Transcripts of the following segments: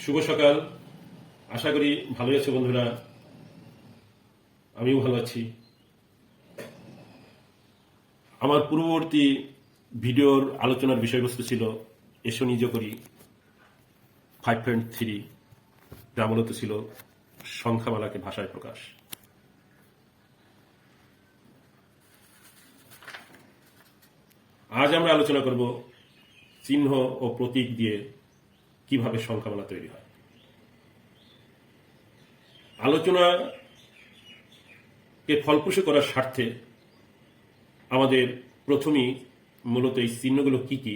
শুভ সকাল। আশা করি ভালোই আছো বন্ধুরা, আমিও ভালো আছি। আমার পূর্ববর্তী ভিডিওর আলোচনার বিষয়বস্তু ছিল এসো নিজ করি 5.3, যা মূলত ছিল সংখ্যামালাকে ভাষায় প্রকাশ। আজ আমরা আলোচনা করব চিহ্ন ও প্রতীক দিয়ে কিভাবে সংখ্যামালা তৈরি হয়। আলোচনাকে ফলপ্রসূ করার স্বার্থে আমাদের প্রথমেই মূলত এই চিহ্নগুলো কি কি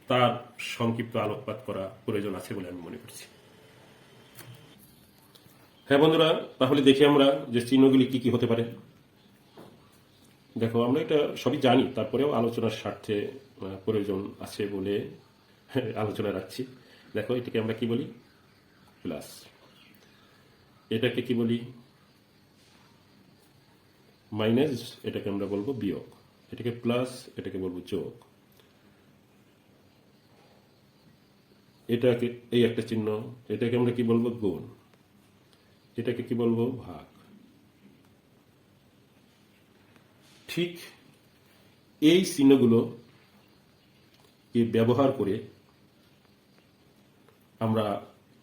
তার সংক্ষিপ্ত আলোকপাত করা প্রয়োজন আছে বলে আমি মনে করছি। হ্যাঁ বন্ধুরা, তাহলে দেখি আমরা যে চিহ্নগুলি কি কি হতে পারে। দেখো, আমরা এটা সবই জানি, তারপরেও আলোচনার স্বার্থে প্রয়োজন আছে বলে আলোচনা রাখছি। দেখো, এটাকে আমরা কি বলি? প্লাস। এটাকে কি বলি? মাইনাস। এটাকে আমরা বলবো বিয়োগ। এটাকে প্লাস, এটাকে বলবো যোগ। এটাকে এই একটা চিহ্ন, এটাকে আমরা কি বলবো? গুণ। এটাকে কি বলবো? ভাগ। ঠিক এই চিহ্নগুলো ব্যবহার করে আমরা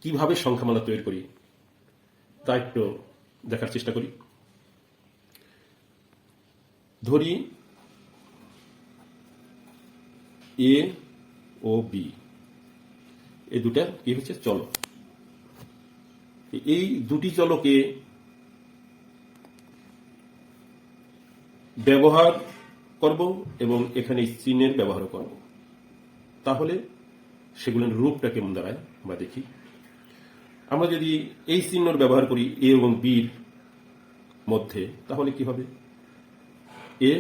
কিভাবে সংখ্যামালা তৈরি করি তা একটু দেখার চেষ্টা করি। ধরি এ ও বি, এই দুটা কি হচ্ছে? চলক। এই দুটি চলকে ব্যবহার করব এবং এখানে চিহ্নের ব্যবহার করব। তাহলে সেগুলোর রূপটা কেমন দাঁড়ায় আমরা দেখি। আমরা যদি এই চিহ্নর ব্যবহার করি এ এবং বির মধ্যে, তাহলে কি হবে? এ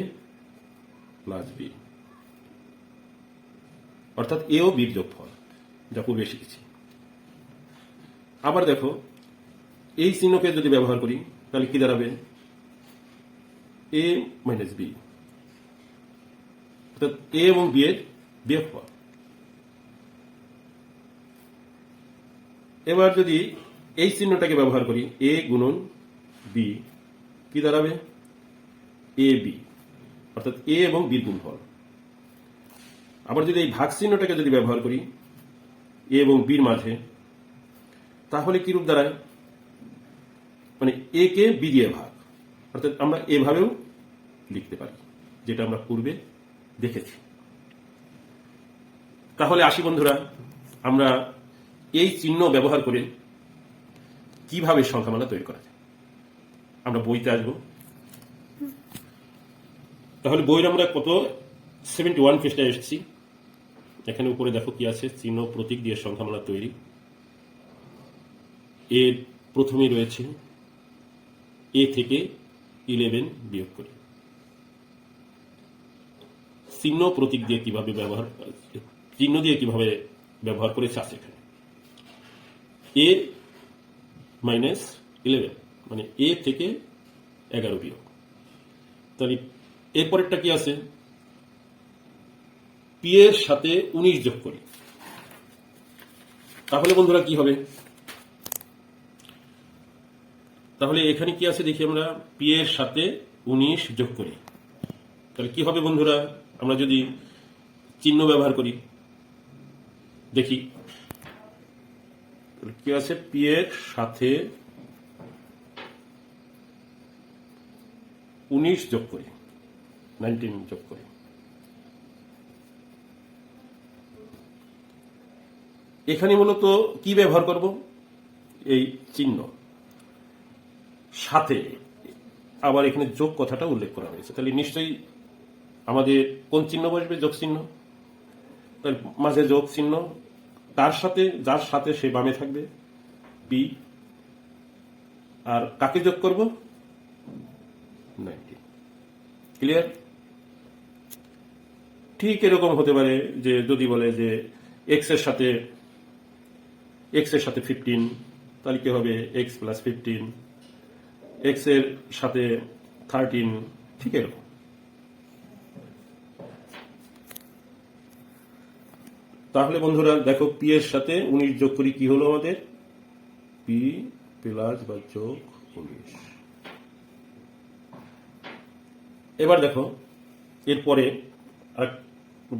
প্লাস বি, অর্থাৎ এ ও বির যোগফল, যা পূর্বে শিখেছি। আবার দেখো, এই চিহ্নকে যদি ব্যবহার করি তাহলে কি দাঁড়াবে? এ মাইনাস বি, অর্থাৎ এ এবং বি এর বিয়োগফল। এবার যদি এই চিহ্নটাকে ব্যবহার করি এ গুণন বি, কি দাঁড়াবে? এ বি, অর্থাৎ এ এবং বির গুণফল। আবার যদি এই ভাগ চিহ্নটাকে যদি ব্যবহার করি এ এবং বির মাঝে, তাহলে কি রূপ দাঁড়ায়? মানে এ কে বি দিয়ে ভাগ, অর্থাৎ আমরা এভাবেও লিখতে পারি, যেটা আমরা পূর্বে দেখেছি। তাহলে আসি বন্ধুরা, আমরা এই চিহ্ন ব্যবহার করে কিভাবে সংখ্যামালা তৈরি করা যায়। আমরা বইতে আসবো। তাহলে বইয়ের আমরা কত 71 পৃষ্ঠায় এসেছি। এখানে উপরে দেখো কি আছে? চিহ্ন প্রতীক দিয়ে সংখ্যামালা তৈরি। এর প্রথমেই রয়েছে এ থেকে 11 বিয়োগ করি। চিহ্ন প্রতীক দিয়ে কিভাবে ব্যবহার, চিহ্ন দিয়ে কিভাবে ব্যবহার করেছে আছে এখানে। এ মাইনাস 11, মানে এ থেকে 11 বিয়োগ। তাহলে এরপরেরটা কি আছে? পি এর সাথে 19 যোগ করি। তাহলে বন্ধুরা কি হবে? তাহলে এখানে কি আছে দেখি আমরা। পি এর সাথে 19 যোগ করি, তাহলে কি হবে বন্ধুরা? আমরা যদি চিহ্ন ব্যবহার করি দেখি কি আছে। পি এর সাথে 19 যোগ করি, 19 যোগ করি। এখানে মূলত কি ব্যবহার করব? এই চিহ্ন সাথে আবার এখানে যোগ কথাটা উল্লেখ করা হয়েছে। তাহলে নিশ্চয়ই আমাদের কোন চিহ্ন বসবে? যোগ চিহ্ন। তাহলে মাঝে যোগ চিহ্ন, তার সাথে যার সাথে সে বামে থাকবে পি, আর কাকে যোগ করব? 19। ক্লিয়ার? ঠিক এরকম হতে পারে যে যদি বলে যে এক্স এর সাথে 15, তাহলে কি হবে? এক্স প্লাস 15, এক্স এর সাথে 13, ঠিক এরকম। তাহলে বন্ধুরা দেখো পি এর সাথে 19 যোগ করি, কি হলো আমাদের? পি প্লাস বা যোগ 19। এবার দেখো এরপরে আর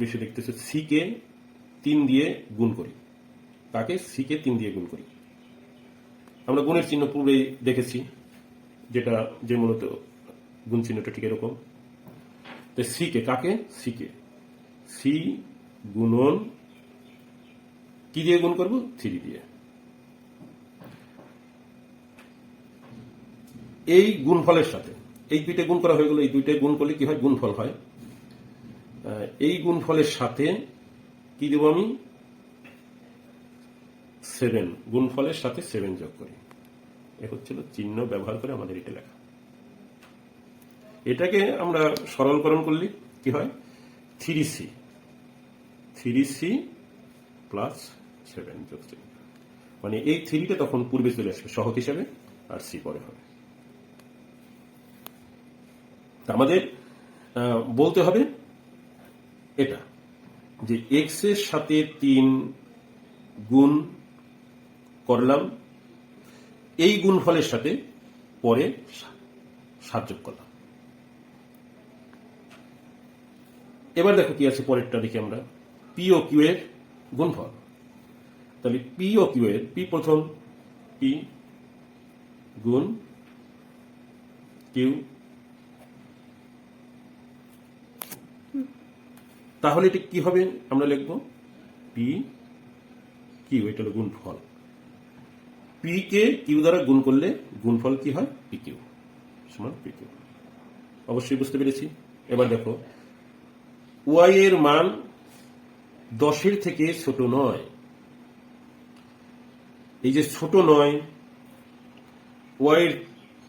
বিষয় দেখতেছে, সি কে 3 দিয়ে গুণ করি। তাকে সি কে 3 দিয়ে গুণ করি। আমরা গুণের চিহ্ন পূর্বেই দেখেছি, যেটা যে মূলত গুণ চিহ্নটা ঠিক এরকম। তো সি কে, কাকে? সি কে, সি গুণন কি দিয়ে গুণ করব? 3 দিয়ে। এই গুণফলের সাথে এই দুইটা গুণ করা হয়ে গেল। এই দুইটা গুণ করলে কি হয়? গুণফল হয়। এই গুণফলের সাথে কি দেব আমি? 7। গুণফলের সাথে 7 যোগ করি। এ হচ্ছিল চিহ্ন ব্যবহার করে আমাদের এটা লেখা। এটাকে আমরা সরলকরণ করলে কি হয়? 3c, 3c প্লাস 7 যোগ 3, মানে এই 3টা তখন পূর্বে চলে আসবে সহগ হিসাবে, আর সি পরে হবে। আমাদের বলতে হবে এটা যে এক্স এর সাথে 3 গুণ করলাম, এই গুণফলের সাথে পরে 7 যোগ করলাম। এবার দেখো কি আছে পরেরটা, দেখি আমরা পি ও কিউ এর গুণফল। তাহলে পি ও কিউ এর, পি প্রথম, পি গুণ কিউ, তাহলে এটা কি হবে? আমরা লিখব পি কিউ, এটা হলো গুণফল। পি কে কিউ দ্বারা গুণ করলে গুণফল কি হয়? পি কিউ সমান পি কিউ। অবশ্যই বুঝতে পেরেছি। এবার দেখো ওয়াই এর মান 10-এর থেকে ছোট নয়। এই যে ছোট নয়, ওয়াই এর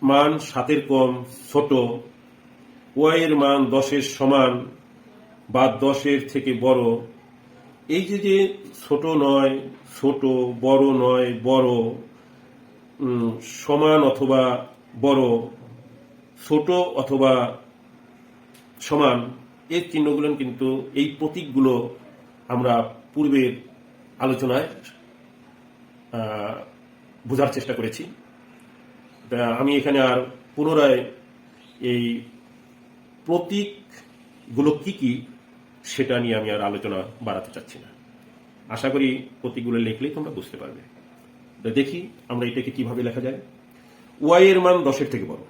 মান 7-এর কম, ছোট। ওয়াই এর মান 10-এর সমান বা 10-এর থেকে বড়। এই যে যে ছোট নয়, ছোট, বড় নয়, বড়, সমান অথবা বড়, ছোট অথবা সমান, এই চিহ্নগুলো কিন্তু, এই প্রতীকগুলো আমরা পূর্বের আলোচনায় বোঝার চেষ্টা করেছি। আমি এখানে আর পুনরায় এই প্রতীকগুলো কি কি সেটা নিয়ে আমি আর আলোচনা বাড়াতে চাচ্ছি না। আশা করি প্রতীকগুলো লিখলেই তোমরা বুঝতে পারবে। দেখি আমরা এটাকে কিভাবে লেখা যায়। ওয়াই এর মান 10-এর থেকে বড়,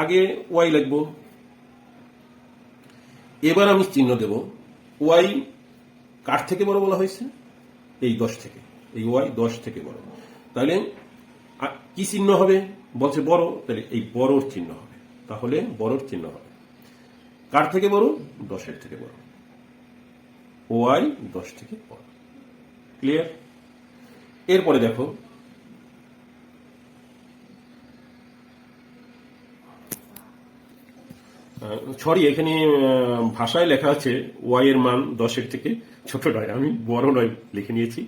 আগে ওয়াই লিখব। এবার আমি চিহ্ন দেব, ওয়াই কার থেকে বড় বলা হয়েছে? এই 10 থেকে। এই ওয়াই 10 থেকে বড়, তাহলে কি চিহ্ন হবে? বলছে বড়, তাহলে এই বড়র চিহ্ন হবে। তাহলে বড়র চিহ্ন হবে কার থেকে বড়? 10-এর থেকে বড়। ওয়াই 10 থেকে বড়। ক্লিয়ার? এরপরে দেখো সরি, এখানে ভাষায় লেখা আছে ওয়াই এর মান 10-এর থেকে ছোট নয়, আমি বড় নয় লিখে নিয়েছি।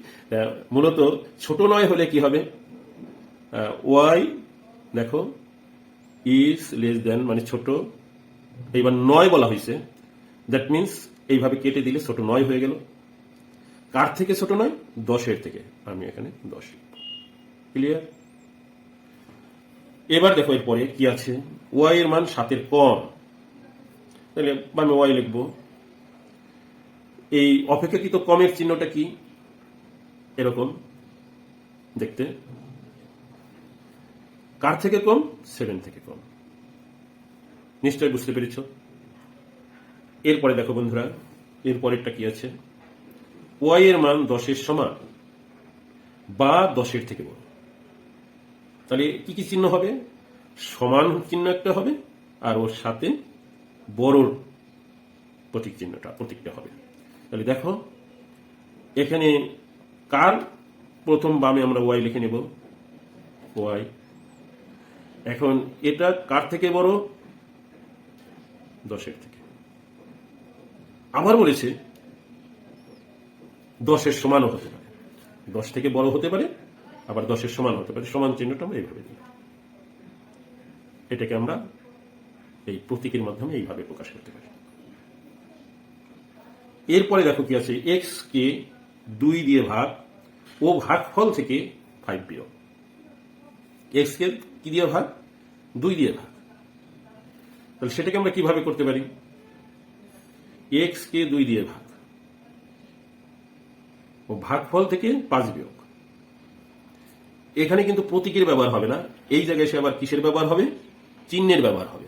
মূলত ছোট নয় হলে কি হবে? ওয়াই দেখো ইজ লেস দেন, মানে ছোট। এইবার 9 বলা হয়েছে, দ্যাট মিনস এইভাবে কেটে দিলে ছোট 9 হয়ে গেল। কার থেকে ছোট নয়? 10-এর থেকে। আমি এখানে 10। ক্লিয়ার? এবার দেখো এরপরে কি আছে, ওয়াই এর মান 7-এর কম, তাহলে আমি ওয়াই লিখব। এই অপেক্ষাকৃত কমের চিহ্নটা কি? এরকম দেখতে। কার থেকে কম? 7 থেকে কম। নিশ্চয় বুঝতে পেরেছ। এরপরে দেখো বন্ধুরা, এরপরেরটা কি আছে, ওয়াই এর মান 10-এর সমান বা 10-এর থেকে বড়। তাহলে কি কি চিহ্ন হবে? সমান চিহ্ন একটা হবে, আর ওর সাথে বড়র প্রতীকটা হবে। তাহলে দেখো এখানে কার প্রথম বামে আমরা ওয়াই লিখে নেব, ওয়াই। এখন এটা কার থেকে বড়? 10-এর থেকে। আবার বলেছে 10-এর সমানও হতে পারে, 10 থেকে বড় হতে পারে, আবার 10-এর সমান হতে পারে। সমান চিহ্নটা আমরা এইভাবে দিই। এটাকে আমরা এই প্রতীকের মাধ্যমে এইভাবে প্রকাশ করতে পারি। এরপরে দেখো কি আছে, এক্স কে 2 দিয়ে ভাগ ও ভাগফল থেকে 5 বিয়োগ। x কে কি দিয়ে ভাগ? 2 দিয়ে ভাগ। তাহলে সেটাকে আমরা কিভাবে করতে পারি? x কে 2 দিয়ে ভাগ ও ভাগফল থেকে 5 বিয়োগ। এখানে কিন্তু প্রতীকের ব্যবহার হবে না, এই জায়গায় এসে আবার কিসের ব্যবহার হবে? চিহ্নের ব্যবহার হবে।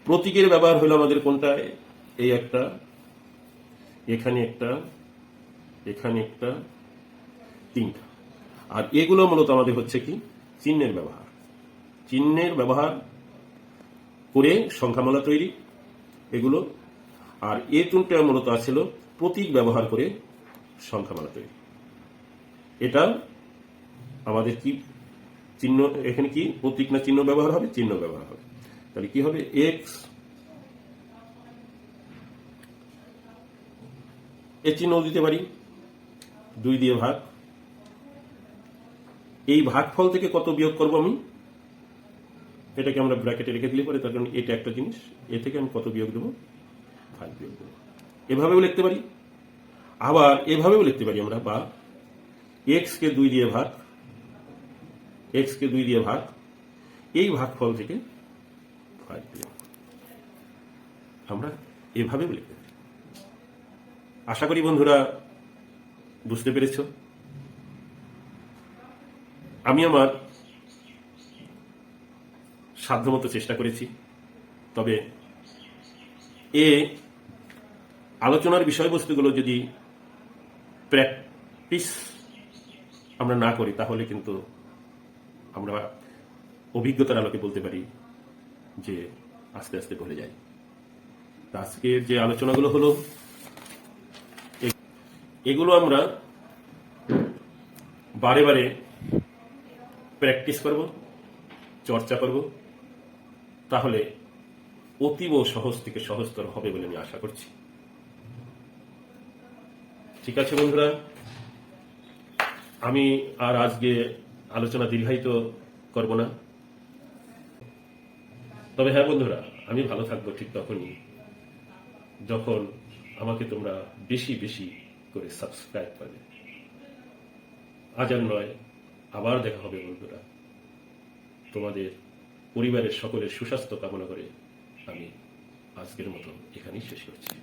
প্রতীকের ব্যবহার হলো আমাদের কোনটা? এই একটা, এখানে একটা, এখানে একটা, 3টা। আর এগুলো মূলত আমাদের হচ্ছে কি? চিহ্নের ব্যবহার। চিহ্নের ব্যবহার করে সংখ্যামালা তৈরি এগুলো। আর এ 3টা মূলত আছিল প্রতীক ব্যবহার করে সংখ্যামালা তৈরি। এটা আমাদের কি চিহ্ন? এখানে কি প্রতীক না চিহ্ন ব্যবহার হবে? চিহ্ন ব্যবহার হবে। তাহলে কি হবে? এক্স এর চিহ্ন দিতে পারি 2 দিয়ে ভাগ। এই ভাগফল থেকে কত বিয়োগ করব আমি? এটাকে আমরা ব্র্যাকেটে রেখে দিলে পরে, তার কারণ এটা একটা জিনিস, এ থেকে আমি কত বিয়োগ দেবো? 5 বিয়োগ দেবো। এভাবেও লিখতে পারি, আবার এভাবেও লিখতে পারি আমরা, বা এক্স কে 2 দিয়ে ভাগ, এক্স কে 2 দিয়ে ভাগ, এই ভাগফল থেকে 5 বিয়োগ। আমরা এভাবেও লিখতে পারি। আশা করি বন্ধুরা বুঝতে পেরেছ। আমি আমার সাধ্যমতো চেষ্টা করেছি, তবে এ আলোচনার বিষয়বস্তুগুলো যদি প্র্যাকটিস আমরা না করি তাহলে কিন্তু আমরা অভিজ্ঞতার আলোকে বলতে পারি যে আস্তে আস্তে ভুলে যাই। আজকের যে আলোচনাগুলো হলো এগুলো আমরা বারে বারে প্র্যাকটিস করব, চর্চা করব, তাহলে অতীব সহজ থেকে সহজতর হবে বলে আমি আশা করছি। ঠিক আছে বন্ধুরা, আমি আর আজকে আলোচনা দীর্ঘায়িত করব না। তবে হ্যাঁ বন্ধুরা, আমি ভালো থাকবো ঠিক তখনই যখন আমাকে তোমরা বেশি বেশি করে সাবস্ক্রাইব করবে। আজ আর নয়, আবার দেখা হবে বন্ধুরা। তোমাদের পরিবারের সকলের সুস্বাস্থ্য কামনা করে আমি আজকের মতো এখানেই শেষ করছি।